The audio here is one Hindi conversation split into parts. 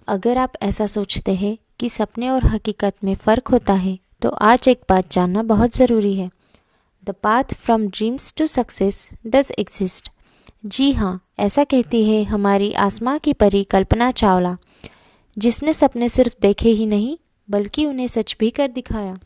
अगर आप ऐसा सोचते हैं कि सपने और हकीकत में फ़र्क होता है तो आज एक बात जानना बहुत ज़रूरी है। The path from dreams to success does exist. जी हाँ, ऐसा कहती है हमारी आसमां की परी कल्पना चावला, जिसने सपने सिर्फ देखे ही नहीं बल्कि उन्हें सच भी कर दिखाया।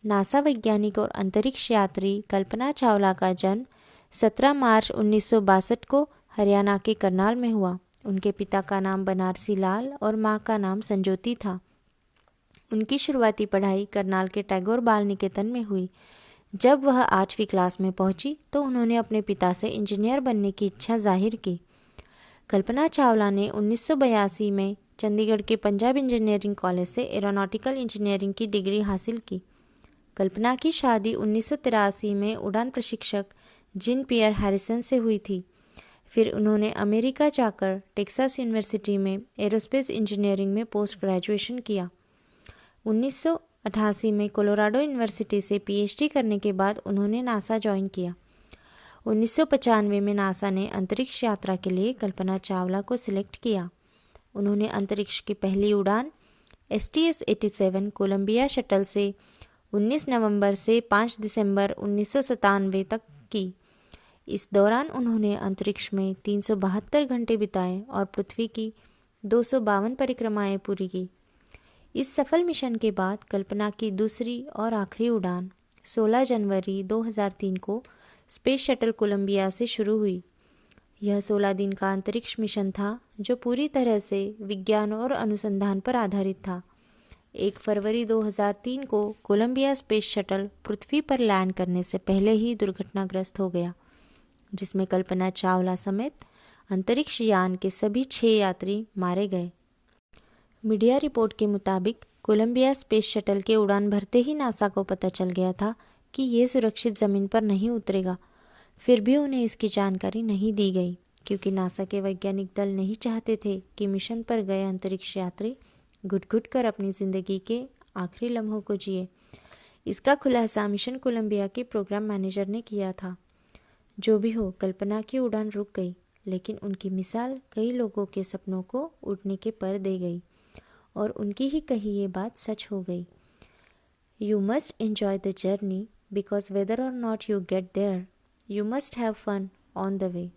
नासा वैज्ञानिक और अंतरिक्ष यात्री कल्पना चावला का जन्म 17 मार्च 1962 को हरियाणा के करनाल में हुआ। उनके पिता का नाम बनारसी लाल और माँ का नाम संजोती था। उनकी शुरुआती पढ़ाई करनाल के टैगोर बाल निकेतन में हुई। जब वह 8वीं क्लास में पहुंची तो उन्होंने अपने पिता से इंजीनियर बनने की इच्छा जाहिर की। कल्पना चावला ने 1982 में चंडीगढ़ के पंजाब इंजीनियरिंग कॉलेज से एरोनॉटिकल इंजीनियरिंग की डिग्री हासिल की। कल्पना की शादी 1983 में उड़ान प्रशिक्षक जीन पियर हैरिसन से हुई थी। फिर उन्होंने अमेरिका जाकर टेक्सास यूनिवर्सिटी में एरोस्पेस इंजीनियरिंग में पोस्ट ग्रेजुएशन किया। 1988 में कोलोराडो यूनिवर्सिटी से पीएचडी करने के बाद उन्होंने नासा ज्वाइन किया। 1995 में नासा ने अंतरिक्ष यात्रा के लिए कल्पना चावला को सिलेक्ट किया। उन्होंने अंतरिक्ष की पहली उड़ान STS-87 कोलंबिया शटल से 19 नवंबर से 5 दिसंबर 1997 तक की। इस दौरान उन्होंने अंतरिक्ष में 372 घंटे बिताए और पृथ्वी की 252 परिक्रमाएं पूरी की। इस सफल मिशन के बाद कल्पना की दूसरी और आखिरी उड़ान 16 जनवरी 2003 को स्पेस शटल कोलंबिया से शुरू हुई। यह 16 दिन का अंतरिक्ष मिशन था जो पूरी तरह से विज्ञान और अनुसंधान पर आधारित था। 1 फरवरी 2003 को कोलंबिया स्पेस शटल पृथ्वी पर लैंड करने से पहले ही दुर्घटनाग्रस्त हो गया, जिसमें कल्पना चावला समेत अंतरिक्ष यान के सभी 6 यात्री मारे गए। मीडिया रिपोर्ट के मुताबिक कोलंबिया स्पेस शटल के उड़ान भरते ही नासा को पता चल गया था कि ये सुरक्षित ज़मीन पर नहीं उतरेगा। फिर भी उन्हें इसकी जानकारी नहीं दी गई क्योंकि नासा के वैज्ञानिक दल नहीं चाहते थे कि मिशन पर गए अंतरिक्ष यात्री घुट-घुट कर अपनी ज़िंदगी के आखिरी लम्हों को जिए। इसका खुलासा मिशन कोलंबिया के प्रोग्राम मैनेजर ने किया था। जो भी हो, कल्पना की उड़ान रुक गई, लेकिन उनकी मिसाल कई लोगों के सपनों को उड़ने के पर दे गई और उनकी ही कही ये बात सच हो गई। You must enjoy the journey because whether or not you get there, you must have fun on the way.